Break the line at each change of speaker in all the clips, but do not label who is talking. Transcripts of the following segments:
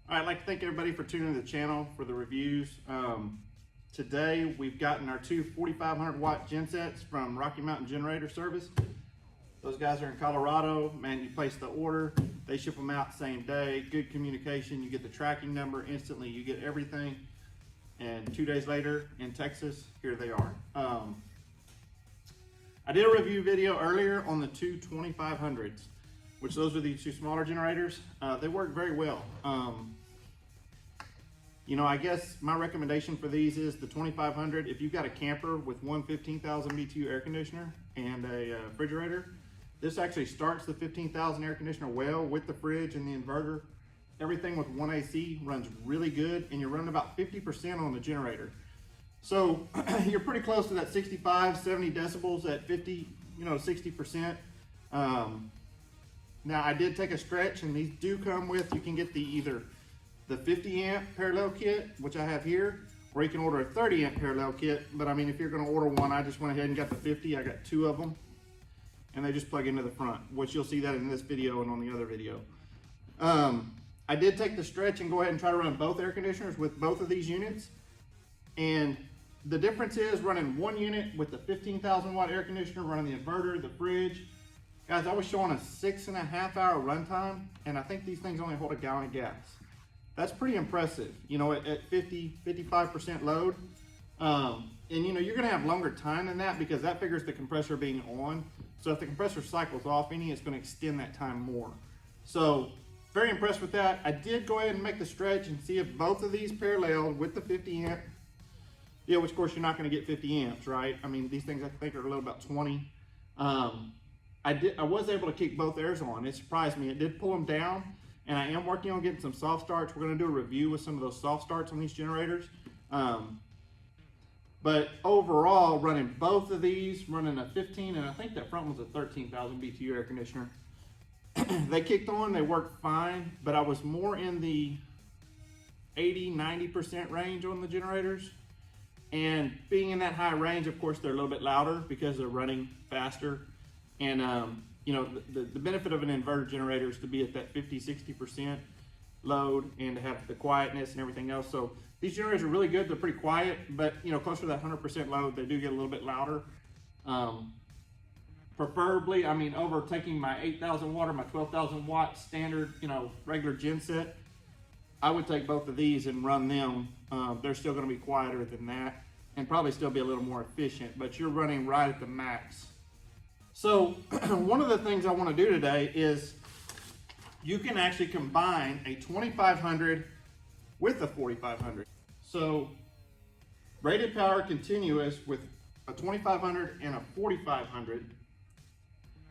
All right, I'd like to thank everybody for tuning to the channel for the reviews. Today we've gotten our two 4,500 watt gensets from Rocky Mountain Generator Service. Those guys are in Colorado. Man, you place the order, they ship them out same day. Good communication. You get the tracking number instantly. You get everything, and 2 days later in Texas, here they are. I did a review video earlier on the two 2500s, which those are these two smaller generators. They work very well. You know, I guess my recommendation for these is the 2500. If you've got a camper with one 15,000 BTU air conditioner and a refrigerator, this actually starts the 15,000 air conditioner well with the fridge and the inverter. Everything with one AC runs really good, and you're running about 50% on the generator. So you're pretty close to that 65, 70 decibels at 50, 60%. Now I did take a stretch, and these do come with, you can get either the 50 amp parallel kit, which I have here, or you can order a 30 amp parallel kit. But I mean, if you're gonna order one, I just went ahead and got the 50. I got two of them, and they just plug into the front, which you'll see that in this video and on the other video. I did take the stretch and go ahead and try to run both air conditioners with both of these units. And the difference is running one unit with the 15,000 watt air conditioner, running the inverter, the fridge. Guys, I was showing a 6.5 hour runtime, and I think these things only hold a gallon of gas. That's pretty impressive, at 50, 55% load. And you're gonna have longer time than that because that figures the compressor being on. So if the compressor cycles off any, it's gonna extend that time more. So very impressed with that. I did go ahead and make the stretch and see if both of these paralleled with the 50 amp. Yeah, which of course you're not gonna get 50 amps, right? I mean, these things I think are a little about 20. I was able to keep both airs on. It surprised me. It did pull them down. And I am working on getting some soft starts. We're gonna do a review with some of those soft starts on these generators. But overall, running both of these, running a 15, and I think that front one's a 13,000 BTU air conditioner. They kicked on, they worked fine, but I was more in the 80, 90% range on the generators. And being in that high range, of course, they're a little bit louder because they're running faster. And the benefit of an inverter generator is to be at that 50, 60% load and to have the quietness and everything else. So these generators are really good. They're pretty quiet, but closer to that 100% load, they do get a little bit louder. Preferably, over taking my 8,000 watt or my 12,000 watt standard, regular gen set, I would take both of these and run them. They're still gonna be quieter than that and probably still be a little more efficient, but you're running right at the max. So one of the things I want to do today is you can actually combine a 2500 with a 4500. So rated power continuous with a 2500 and a 4500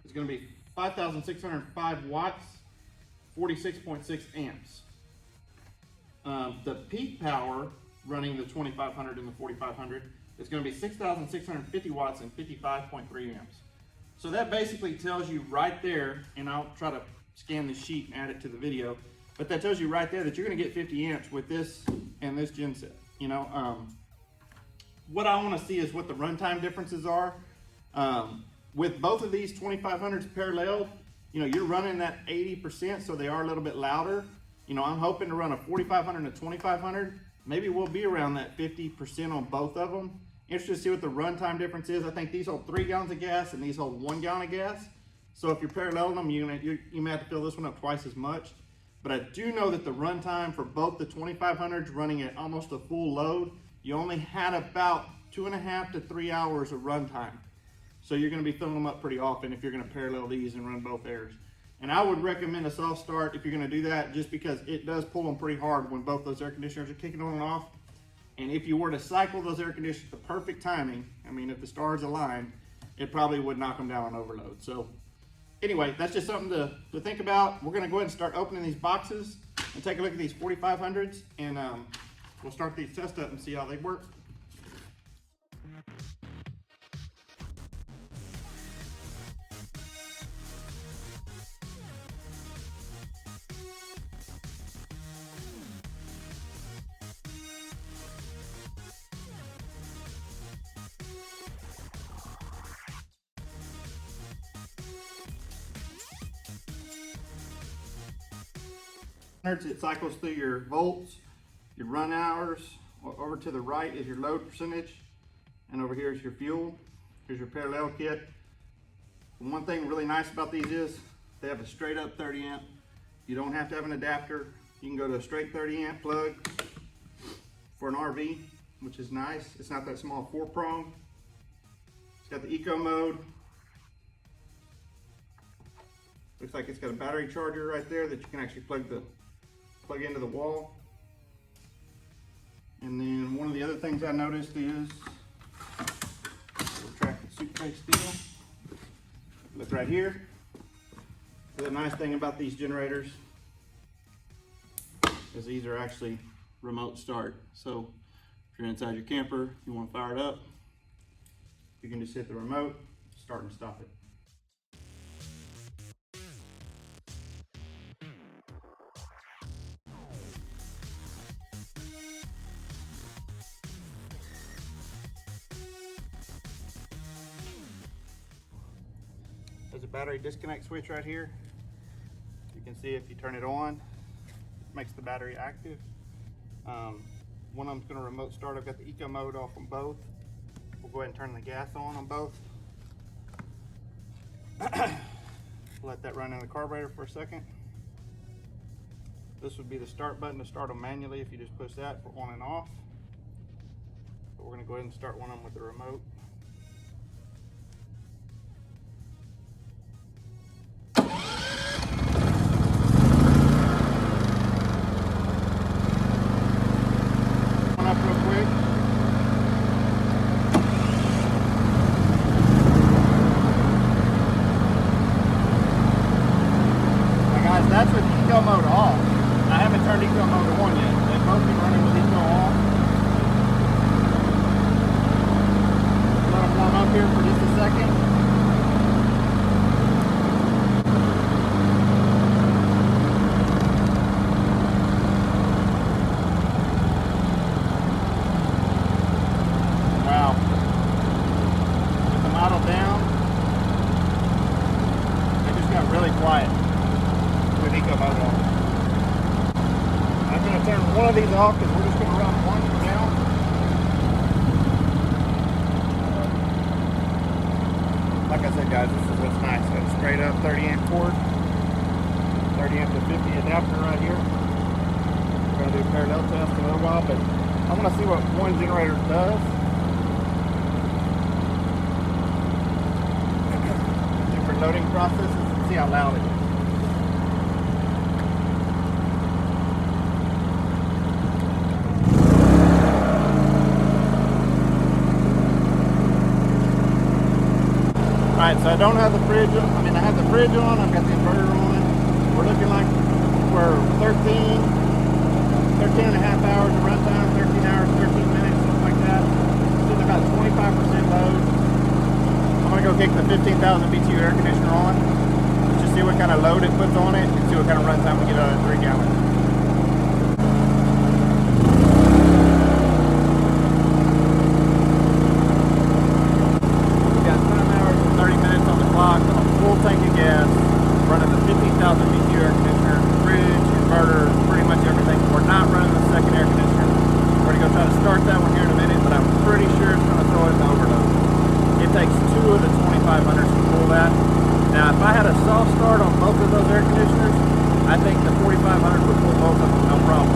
is going to be 5,605 watts, 46.6 amps. The peak power running the 2500 and the 4500 is going to be 6,650 watts and 55.3 amps. So that basically tells you right there, and I'll try to scan the sheet and add it to the video, but that tells you right there that you're gonna get 50 amps with this and this gen set. What I wanna see is what the runtime differences are. With both of these 2500s parallel, you're running that 80%, so they are a little bit louder. I'm hoping to run a 4500 and a 2500. Maybe we'll be around that 50% on both of them. Interested to see what the runtime difference is. I think these hold 3 gallons of gas and these hold 1 gallon of gas. So if you're paralleling them, you may have to fill this one up twice as much. But I do know that the runtime for both the 2500s running at almost a full load, you only had about 2.5 to 3 hours of runtime. So you're gonna be filling them up pretty often if you're gonna parallel these and run both airs. And I would recommend a soft start if you're gonna do that, just because it does pull them pretty hard when both those air conditioners are kicking on and off. And if you were to cycle those air conditioners the perfect timing, if the stars align, it probably would knock them down on overload. So anyway, that's just something to think about. We're gonna go ahead and start opening these boxes and take a look at these 4500s, and we'll start these tests up and see how they work. It cycles through your volts, your run hours. Over to the right is your load percentage, and over here is your fuel. Here's your parallel kit. And one thing really nice about these is they have a straight up 30 amp. You don't have to have an adapter. You can go to a straight 30 amp plug for an RV, which is nice. It's not that small 4-prong. It's got the eco mode. Looks like it's got a battery charger right there that you can actually plug into the wall. And then one of the other things I noticed is retracted suitcase deal. Look right here. The nice thing about these generators is these are actually remote start. So if you're inside your camper, you want to fire it up, you can just hit the remote, start and stop it. There's a battery disconnect switch right here. You can see if you turn it on, it makes the battery active. One of them's going to remote start. I've got the eco mode off on both. We'll go ahead and turn the gas on both. Let that run in the carburetor for a second. This would be the start button to start them manually if you just push that for on and off. But we're going to go ahead and start one of them with the remote. That's with eco mode off. I haven't turned eco mode on yet. They've both been running with eco off. Let them warm up here for just a second. Wow. Get the model down. They just got really quiet. Eco mode on. I'm going to turn one of these off because we're just going to run one down. Like I said, guys, this is what's nice. It's straight up 30 amp cord, 30 amp to 50 adapter right here. We're going to do a parallel test in a little while, but I want to see what one generator does. Different loading processes and see how loud it is. Alright, so I don't have the fridge on. I mean, I have the fridge on, I've got the inverter on. We're looking like we're 13 and a half hours of runtime, 13 hours, 13 minutes, something like that. Sitting about 25% load. I'm going to go kick the 15,000 BTU air conditioner on, just see what kind of load it puts on it, and see what kind of runtime we get out of 3 gallons. Full tank of gas, running the 15,000 BTU air conditioner, fridge, inverter, pretty much everything. We're not running the second air conditioner. We're going to go try to start that one here in a minute, but I'm pretty sure it's going to throw it in overload. It takes 2 of the 2500s to pull that. Now, if I had a soft start on both of those air conditioners, I think the 4500 would pull both of them, no problem.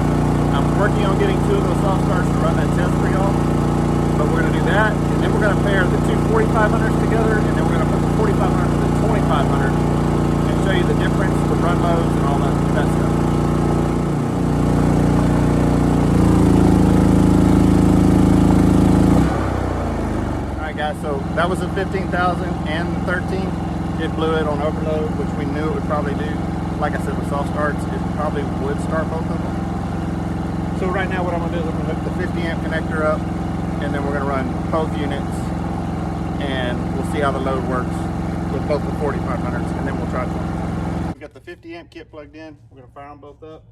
I'm working on getting 2 of those soft starts to run that test for y'all, but we're going to do that, and then we're going to pair the two 4500s together, and then we're going to put the 4500 with the 2500 and show you the difference, the run loads, and all that stuff. Alright guys, so that was a 15,000 and the 13. It blew it on overload, which we knew it would probably do. Like I said, with soft starts, it probably would start both of them. So right now what I'm going to do is I'm going to hook the 50 amp connector up, and then we're going to run both units, and we'll see how the load works with both the 4500s, and then we'll try 20. We've got the 50 amp kit plugged in. We're going to fire them both up.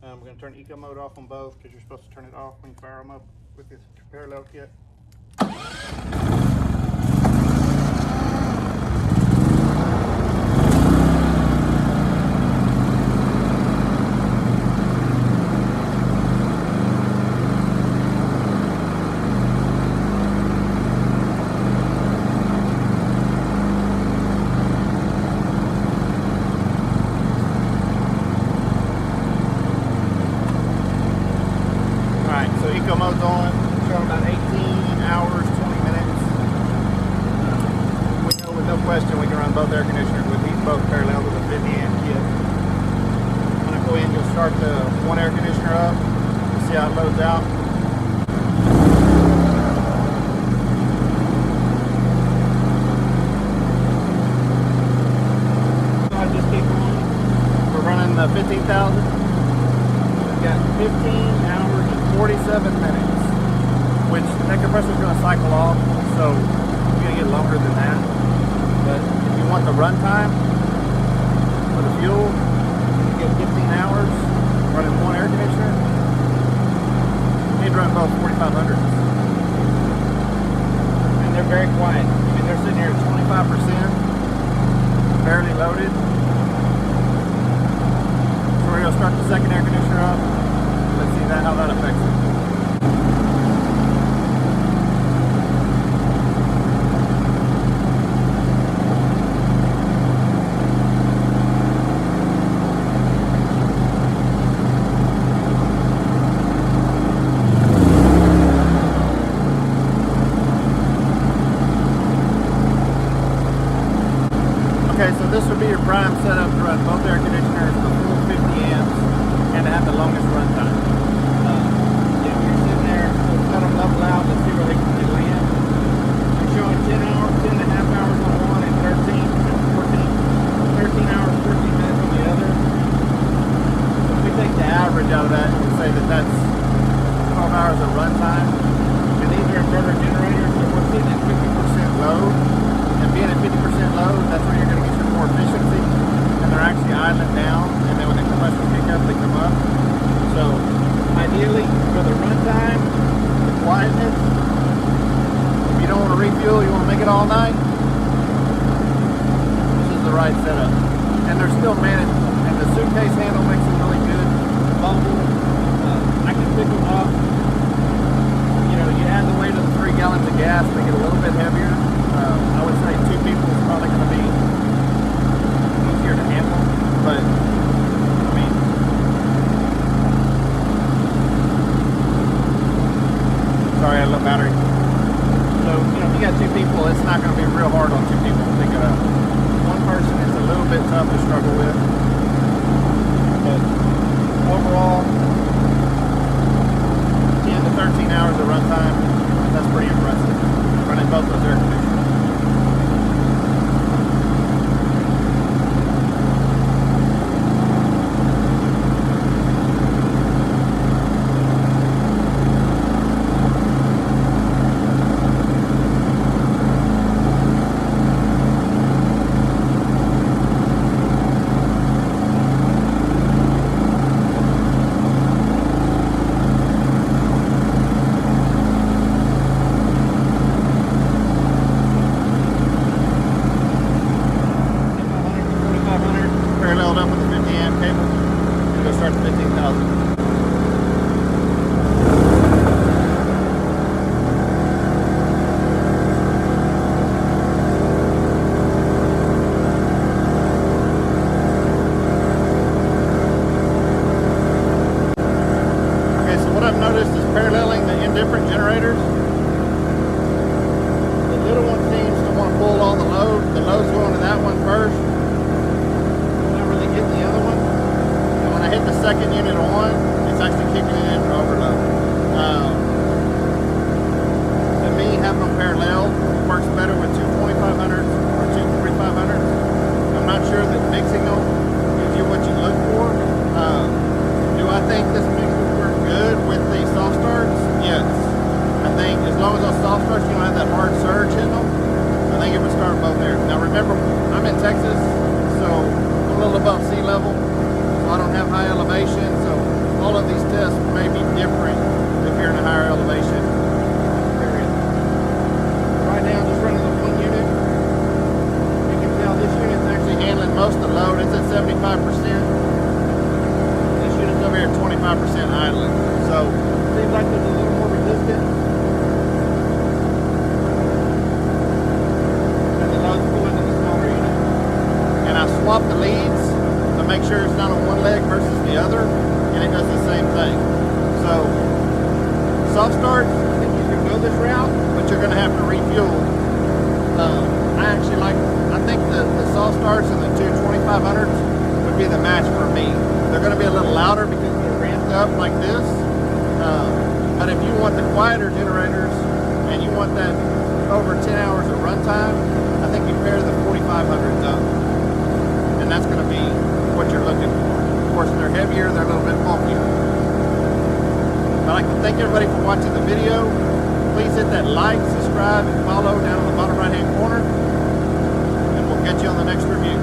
We're going to turn eco mode off on both because you're supposed to turn it off when you fire them up with this parallel kit. mode's on, showing about 18 hours, 20 minutes. We know with no question we can run both air conditioners with these both parallel with a 50 amp kit. I'm going to go in and just start the one air conditioner up and see how it loads out. So I just keep going. We're running the 15,000. We've got 15 hours and 47 minutes, which that compressor is going to cycle off, so you're going to get longer than that. But if you want the runtime for the fuel, you get 15 hours running one air conditioner. You need to run both 4500s. And they're very quiet. I mean, they're sitting here at 25%, barely loaded. So we're going to start the second air conditioner up. Let's see how that affects it. Okay, so this would be your prime setup to run both air conditioners the full 50 amps and to have the longest runtime. If you're sitting there, we'll cut them level out, let's see where they land. They're showing 10 hours, 10 and a half hours on one and 13 hours, 14 minutes on the other. So if we take the average out of that, we say that that's 12 hours of runtime. And these are inverter generators, so we're sitting at 50% load. And being at 50% load, that's where you're going to get your more efficiency. And they're actually idling down, and then when the compressors pick up, they come up. So ideally, for the runtime, the quietness, if you don't want to refuel, you want to make it all night, this is the right setup. And they're still manageable. And the suitcase handle makes them really good. Mobile. I can pick them up. You know, you add the weight of the 3 gallons of gas, they get a little bit heavier. I would say 2 people is probably going to be easier to handle, but I mean, sorry, I had a low battery. So, you know, if you got 2 people, it's not going to be real hard on 2 people to pick it up. One person is a little bit tough to struggle with, but overall, 10 to 13 hours of runtime, that's pretty impressive. Running both those air conditioners. Paralleled up with a 50 amp cable and go start the 15,000. Okay, so what I've noticed is paralleling the indifferent generators, the little one seems to want to pull all the load. The load's going to that one first. The other one, and when I hit the second unit on, it's actually kicking it in for overload. To me, having them parallel works better with 2 2500s or 2 3500s. I'm not sure that mixing them gives you what you look for. Do I think this mix would work good with the soft starts? Yes. I think as long as those soft starts, you don't have that hard surge in them, I think it would start both there. Now remember, I'm in Texas, so a little above sea level, so I don't have high elevation, so all of these tests may be different if you're in a higher elevation area. Right now, just running the one unit. You can tell this unit's actually handling most of the load. It's at 75%. This unit's over here at 25% idling. So it seems like there's a little more resistance. And the load's pulling to the smaller unit. And I swapped the leads to make sure it's not on one leg versus the other, and it does the same thing. So soft start, I think you can go this route, but you're going to have to refuel. I think the soft starts and the two 2500s would be the match for me. They're going to be a little louder because they're ramped up like this. But if you want the quieter generators and you want that over 10 hours of runtime, I think you pair the 4500s up. And that's going to be what you're looking for. Of course, they're heavier, they're a little bit bulkier. I'd like to thank everybody for watching the video. Please hit that like, subscribe, and follow down on the bottom right-hand corner. And we'll catch you on the next review.